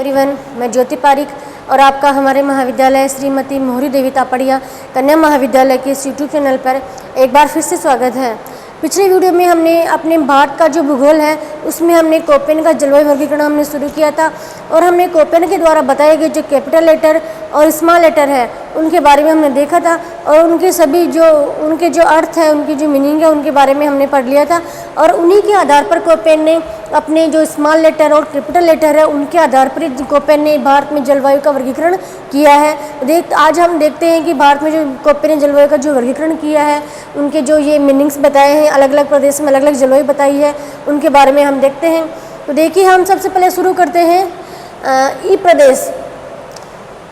Everyone, मैं ज्योति पारिक और आपका हमारे महाविद्यालय श्रीमती मोहरी देवी तापड़िया कन्या महाविद्यालय के इस यूट्यूब चैनल पर एक बार फिर से स्वागत है। पिछले वीडियो में हमने अपने भारत का जो भूगोल है उसमें हमने कोपेन का जलवायु वर्गीकरण हमने शुरू किया था और हमने कोपेन के द्वारा बताए गए जो कैपिटल लेटर और स्मॉल लेटर है उनके बारे में हमने देखा था और उनके सभी उनके जो अर्थ है, उनकी जो मीनिंग है उनके बारे में हमने पढ़ लिया था और उन्हीं के आधार पर कोपेन ने अपने जो स्मॉल लेटर और कैपिटल लेटर है उनके आधार पर कोपेन ने भारत में जलवायु का वर्गीकरण किया है। आज हम देखते हैं कि भारत में जो कोपेन ने जलवायु का जो वर्गीकरण किया है उनके जो ये मीनिंग्स बताए हैं, अलग अलग प्रदेश में अलग अलग जलवायु बताई है, उनके बारे में हम देखते हैं। तो देखिए, हम सबसे पहले शुरू करते हैं ई प्रदेश।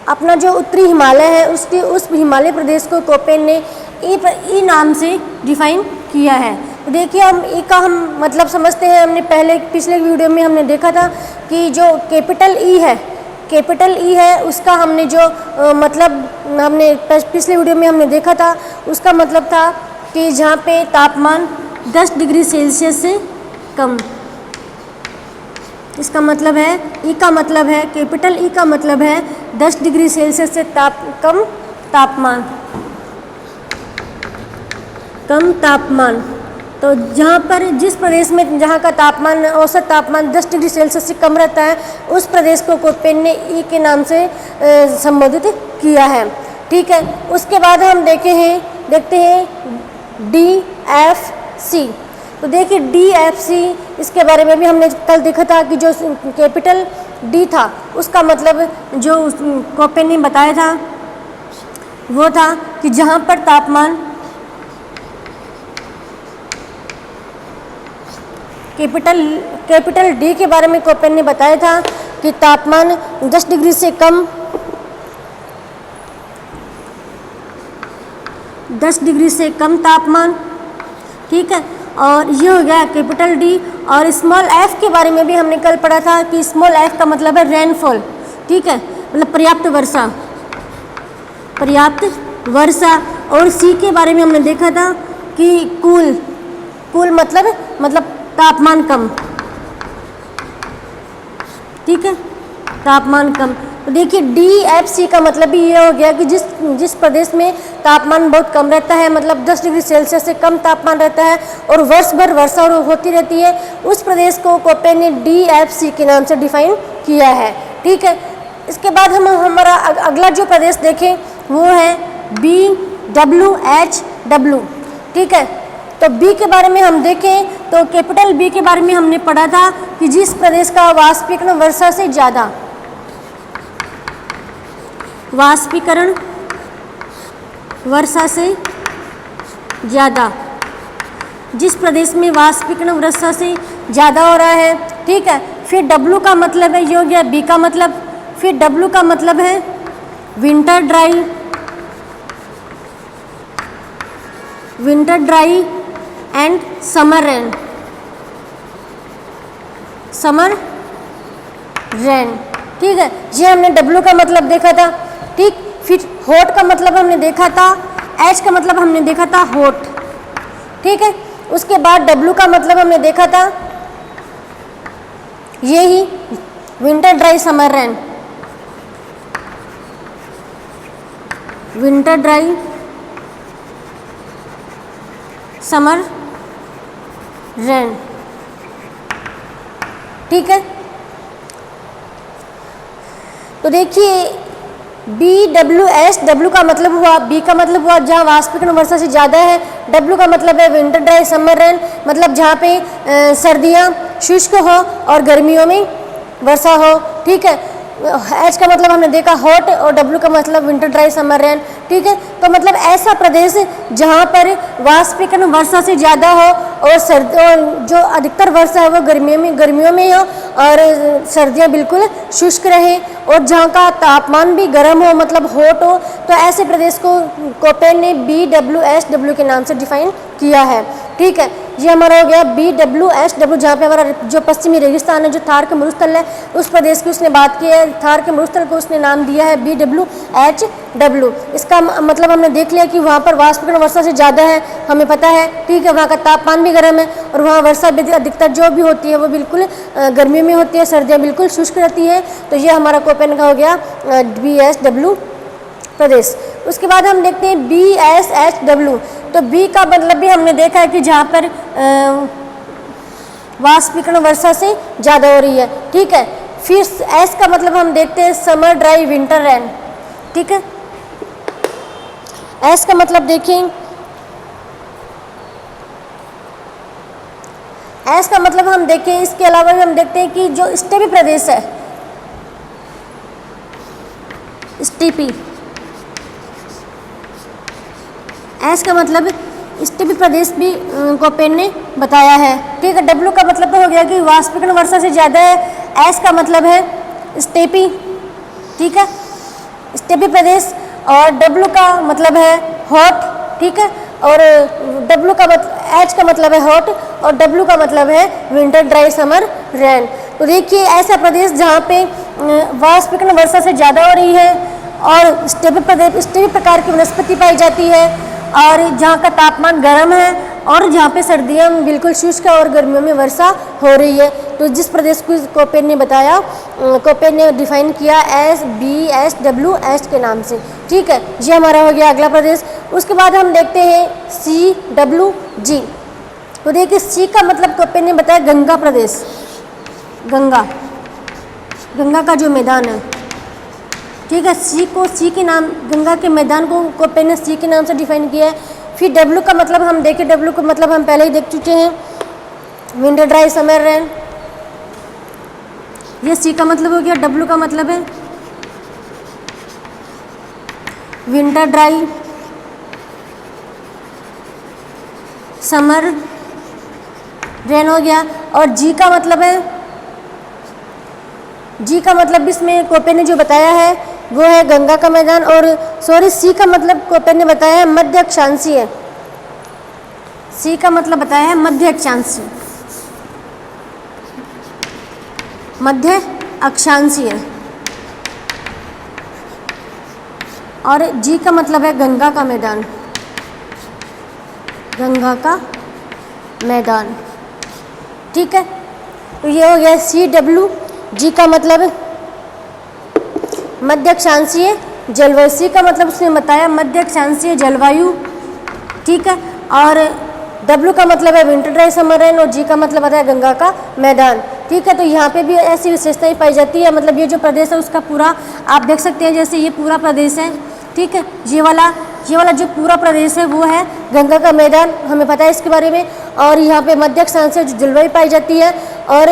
अपना जो उत्तरी हिमालय है उस हिमालय प्रदेश को कोपेन ने ई नाम से डिफाइन किया है। तो देखिए, हम ई का हम मतलब समझते हैं। हमने पिछले वीडियो में हमने देखा था कि जो कैपिटल ई है उसका हमने जो मतलब हमने पिछले वीडियो में हमने देखा था, उसका मतलब था कि जहाँ पे तापमान 10 डिग्री सेल्सियस से कम। इसका मतलब है ई का मतलब है कैपिटल ई का मतलब है 10 डिग्री सेल्सियस से कम तापमान। तो जहाँ पर जिस प्रदेश में जहाँ का तापमान औसत तापमान 10 डिग्री सेल्सियस से कम रहता है उस प्रदेश को कोपेन ने ई के नाम से संबोधित किया है। ठीक है, उसके बाद हम देखते हैं DFC। तो देखिए DFC, इसके बारे में भी हमने कल देखा था कि जो कैपिटल डी था उसका मतलब जो कोपेन ने बताया था वो था कि जहाँ पर तापमान कैपिटल डी के बारे में कोपेन ने बताया था कि तापमान 10 डिग्री से कम 10 डिग्री से कम तापमान। ठीक है, और ये हो गया कैपिटल डी। और स्मॉल एफ के बारे में भी हमने कल पढ़ा था कि स्मॉल एफ का मतलब है रेनफॉल। ठीक है, मतलब पर्याप्त वर्षा। और सी के बारे में हमने देखा था कि कूल मतलब तापमान कम। ठीक है, तापमान कम। तो देखिए DFC का मतलब भी ये हो गया कि जिस प्रदेश में तापमान बहुत कम रहता है, मतलब 10 डिग्री सेल्सियस से कम तापमान रहता है और वर्ष भर वर्षा होती रहती है, उस प्रदेश को कोपेन ने DFC के नाम से डिफाइन किया है। ठीक है, इसके बाद हम हमारा अगला जो प्रदेश देखें वो है BWHW। ठीक है, तो बी के बारे में हम देखें तो कैपिटल बी के बारे में हमने पढ़ा था कि जिस प्रदेश का वाष्पीकरण वर्षा से ज़्यादा, जिस प्रदेश में वाष्पीकरण वर्षा से ज़्यादा हो रहा है। ठीक है, फिर डब्लू का मतलब है, ये हो गया बी का मतलब। फिर डब्लू का मतलब है winter dry and summer rain. ठीक है, ये हमने डब्लू का मतलब देखा था। ठीक, फिर हॉट का मतलब हमने देखा था, एच का मतलब हमने देखा था हॉट। ठीक है, उसके बाद डब्लू का मतलब हमने देखा था यही winter dry summer rain. Winter dry summer rain. ठीक है, तो देखिए BWS, डब्लू का मतलब हुआ, बी का मतलब हुआ जहाँ वाष्पीकरण वर्षा से ज़्यादा है। डब्लू का मतलब है विंटर ड्राई समर रेन, मतलब जहाँ पे सर्दियाँ शुष्क हो और गर्मियों में वर्षा हो। ठीक है, एच का मतलब हमने देखा हॉट और डब्लू का मतलब विंटर ड्राई समर रेन। ठीक है, तो मतलब ऐसा प्रदेश जहाँ पर वाष्पीकरण वर्षा से ज़्यादा हो और जो अधिकतर वर्षा है वो गर्मियों में हो और सर्दियाँ बिल्कुल शुष्क रहे और जहाँ का तापमान भी गर्म हो, मतलब हॉट हो, तो ऐसे प्रदेश को कोपेन ने BWSW के नाम से डिफाइन किया है। ठीक है, ये हमारा हो गया BWSW, जहाँ पे हमारा जो पश्चिमी रेगिस्तान है, जो थार के मरुस्थल है, उस प्रदेश की उसने बात की है। थार के मरुस्थल को उसने नाम दिया है BWHW। इसका मतलब हमने देख लिया कि वहाँ पर वाष्पीकरण वर्षा से ज़्यादा है, हमें पता है, ठीक है। वहाँ का तापमान भी गर्म है और वहाँ वर्षा अधिकतर जो भी होती है वो बिल्कुल गर्मियों में होती है, सर्दियाँ बिल्कुल शुष्क रहती है। तो ये हमारा कोपेन का हो गया BSW प्रदेश। उसके बाद हम देखते हैं BSHW। तो बी का मतलब भी हमने देखा है कि जहाँ पर वाष्पीकरण वर्षा से ज़्यादा हो रही है, ठीक है। फिर एस का मतलब हम देखते हैं समर ड्राई विंटर रेन, ठीक है। एस का मतलब देखें, एस का मतलब हम देखें, इसके अलावा भी हम देखते हैं कि जो स्टेपी प्रदेश है, स्टेपी, एस का मतलब स्टेपी प्रदेश भी कोपेन ने बताया है, ठीक है। डब्ल्यू का मतलब तो हो गया कि वाष्पीकरण वर्षा से ज़्यादा है। एस का मतलब है स्टेपी, ठीक है, स्टेपी प्रदेश। और डब्ल्यू का मतलब है हॉट, ठीक है। और डब्ल्यू का एच का मतलब है हॉट और डब्ल्यू का मतलब है विंटर ड्राई समर रेन। तो देखिए ऐसा प्रदेश जहाँ पे वाष्पीकरण वर्षा से ज़्यादा हो रही है और स्टेपी प्रकार की वनस्पति पाई जाती है और जहाँ का तापमान गर्म है और जहाँ पे सर्दियाँ बिल्कुल शुष्क है और गर्मियों में वर्षा हो रही है। तो जिस प्रदेश को कोपेन ने बताया, कोपेन ने डिफाइन किया BSWS के नाम से, ठीक है। ये हमारा हो गया अगला प्रदेश। उसके बाद हम देखते हैं CWG। तो देखिए सी का मतलब कोपेन ने बताया गंगा प्रदेश, गंगा, गंगा का जो मैदान है, ठीक है। सी के नाम, गंगा के मैदान को कोपेन ने सी के नाम से डिफाइन किया है। फिर डब्ल्यू का मतलब हम देखें, डब्ल्यू का मतलब हम पहले ही देख चुके हैं, विंटर ड्राई समर रेन। ये सी का मतलब हो गया। डब्ल्यू का मतलब है विंटर ड्राई समर रेन हो गया। और जी का मतलब है, जी का मतलब इसमें कोपेन ने जो बताया है वो है गंगा का मैदान। और सॉरी, सी का मतलब कोपेन ने बताया है मध्य अक्षांशीय, सी का मतलब बताया है मध्य अक्षांशीय, मध्य अक्षांशीय। और जी का मतलब है गंगा का मैदान, गंगा का मैदान, ठीक है। तो ये हो गया CW। जी का मतलब मध्य अक्षांशीय जलवायु, सी का मतलब उसने बताया मध्य अक्षांशीय जलवायु, ठीक है। और डब्ल्यू का मतलब है विंटर ड्राई समर रेन और जी का मतलब बताया गंगा का मैदान, ठीक है। तो यहाँ पे भी ऐसी विशेषताएं पाई जाती है। मतलब ये जो प्रदेश है उसका पूरा आप देख सकते हैं, जैसे ये पूरा प्रदेश है, ठीक है। ये वाला जो पूरा प्रदेश है वो है गंगा का मैदान, हमें पता है इसके बारे में। और यहाँ पे मध्य अक्षांशीय जो जलवायु पाई जाती है और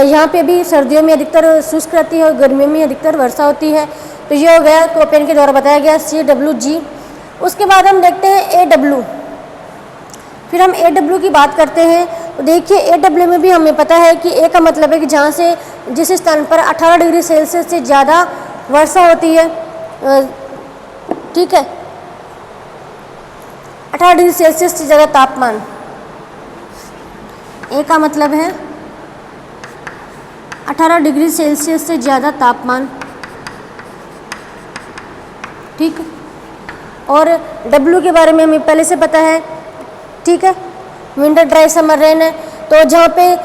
यहाँ पे भी सर्दियों में अधिकतर शुष्क रहती है और गर्मियों में अधिकतर वर्षा होती है। तो ये हो गया कोपेन के द्वारा बताया गया CWG। उसके बाद हम देखते हैं AW। फिर हम AW की बात करते हैं। तो देखिए AW में भी हमें पता है कि ए का मतलब है कि जहाँ से जिस स्थान पर 18 डिग्री सेल्सियस से ज़्यादा वर्षा होती है, ठीक है, 18 डिग्री सेल्सियस से ज़्यादा तापमान, ए का मतलब है 18 डिग्री सेल्सियस से ज़्यादा तापमान, ठीक। और डब्ल्यू के बारे में हमें पहले से पता है, ठीक है, विंटर ड्राई समर रेन है। तो जहाँ पे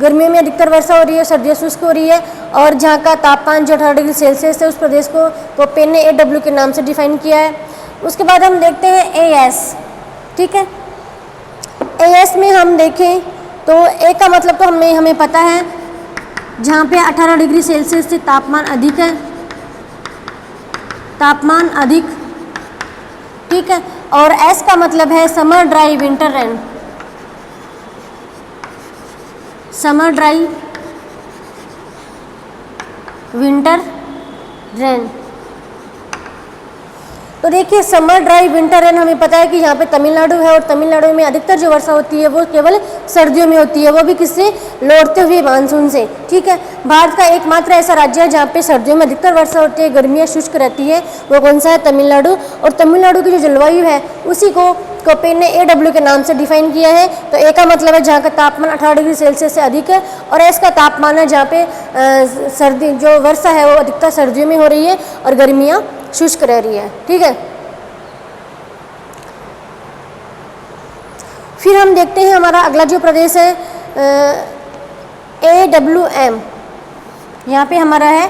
गर्मियों में अधिकतर वर्षा हो रही है, सर्दियाँ शुष्क हो रही है और जहाँ का तापमान जो 18 डिग्री सेल्सियस है उस प्रदेश को कोपेन ने AW के नाम से डिफाइन किया है। उसके बाद हम देखते हैं AS, ठीक है। AS में हम देखें तो ए का मतलब तो हमें पता है जहाँ पे 18 डिग्री सेल्सियस से तापमान अधिक है, तापमान अधिक, ठीक है। और एस का मतलब है summer dry winter rain, summer dry winter rain. तो देखिए समर ड्राई विंटर रेन हमें पता है कि यहाँ पे तमिलनाडु है और तमिलनाडु में अधिकतर जो वर्षा होती है वो केवल सर्दियों में होती है, वो भी किससे, लौटते हुए मानसून से। ठीक है, भारत का एकमात्र ऐसा राज्य है जहाँ पे सर्दियों में अधिकतर वर्षा होती है, गर्मियाँ शुष्क रहती है, वो कौन सा है, तमिलनाडु। और तमिलनाडु की जो जलवायु है उसी को कोपेन ने AW के नाम से डिफाइन किया है। तो ए का मतलब है जहाँ का तापमान 18 डिग्री सेल्सियस से अधिक है, और एस का तापमान है जहाँ पे सर्दी जो वर्षा है वो अधिकतर सर्दियों में हो रही है और गर्मियाँ शुष्क रह रही है। ठीक है, फिर हम देखते हैं हमारा अगला जो प्रदेश है AWM। यहाँ पे हमारा है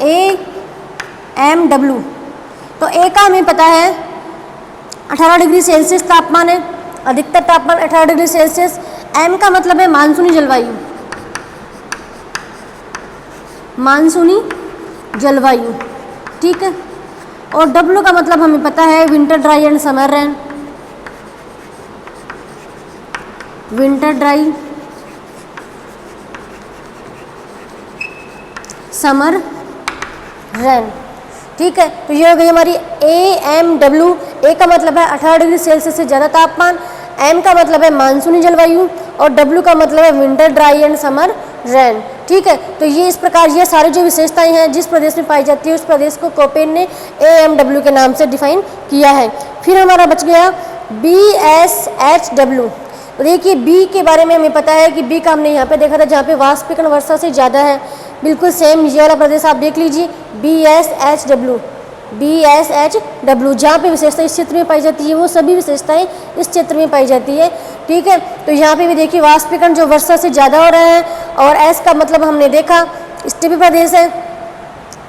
AMW। तो ए का हमें पता है 18 डिग्री सेल्सियस तापमान है, अधिकतर तापमान 18 डिग्री सेल्सियस। एम का मतलब है मानसूनी जलवायु, मानसूनी जलवायु। ठीक है, और डब्ल्यू का मतलब हमें पता है winter dry and summer rain, winter dry summer rain. ठीक है, तो ये हो गई हमारी AMW। ए का मतलब है 18 डिग्री सेल्सियस से ज़्यादा तापमान, एम का मतलब है मानसूनी जलवायु, और डब्ल्यू का मतलब है winter dry and summer rain. ठीक है, तो ये इस प्रकार ये सारी जो विशेषताएं हैं जिस प्रदेश में पाई जाती है उस प्रदेश को कोपेन ने AMW के नाम से डिफाइन किया है। फिर हमारा बच गया BSHW। देखिए बी के बारे में हमें पता है कि बी का हमने यहाँ पे देखा था जहाँ पे वाष्पीकरण वर्षा से ज़्यादा है, बिल्कुल सेम ये वाला प्रदेश आप देख लीजिए BSHW। जहाँ पे विशेषता इस क्षेत्र में पाई जाती है वो सभी विशेषताएं इस क्षेत्र में पाई जाती है। ठीक है, तो यहाँ पे भी देखिए वाष्पीकरण जो वर्षा से ज़्यादा हो रहा है, और एस का मतलब हमने देखा स्टीपी प्रदेश है,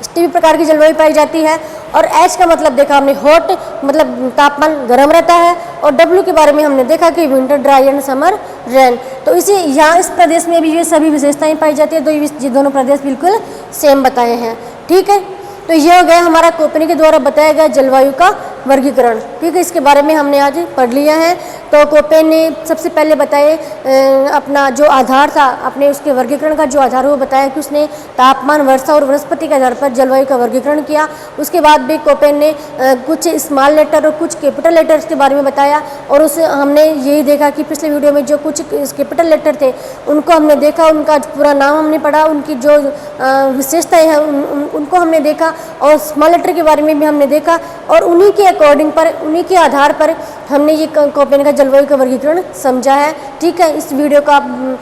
स्टीपी प्रकार की जलवायु पाई जाती है, और एच का मतलब देखा हमने हॉट मतलब तापमान गर्म रहता है, और डब्ल्यू के बारे में हमने देखा कि winter dry and summer rain. तो इसी यहाँ इस प्रदेश में भी ये सभी विशेषताएं पाई जाती है, तो ये दोनों प्रदेश बिल्कुल सेम बताए हैं। ठीक है, तो ये हो गया हमारा कोपेन के द्वारा बताया गया जलवायु का वर्गीकरण। ठीक है, इसके बारे में हमने आज पढ़ लिया है। तो कोपेन ने सबसे पहले बताए अपना जो आधार था, अपने उसके वर्गीकरण का जो आधार वो बताया कि उसने तापमान, वर्षा और वनस्पति के आधार पर जलवायु का वर्गीकरण किया। उसके बाद भी कोपेन ने कुछ स्मॉल लेटर और कुछ कैपिटल लेटर्स के बारे में बताया, और उस हमने यही देखा कि पिछले वीडियो में जो कुछ कैपिटल लेटर थे उनको हमने देखा, उनका पूरा नाम हमने पढ़ा, उनकी जो विशेषताएँ हैं उनको हमने देखा, और स्मॉल लेटर के बारे में भी हमने देखा, और उन्हीं के अकॉर्डिंग पर, उन्हीं के आधार पर हमने ये कोपेन का जलवायु का वर्गीकरण समझा है। ठीक है, इस वीडियो को आप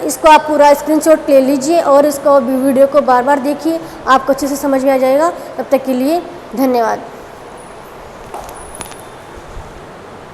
इसको आप पूरा स्क्रीनशॉट ले लीजिए और इसको वीडियो को बार बार देखिए, आपको अच्छे से समझ में आ जाएगा। तब तक के लिए धन्यवाद।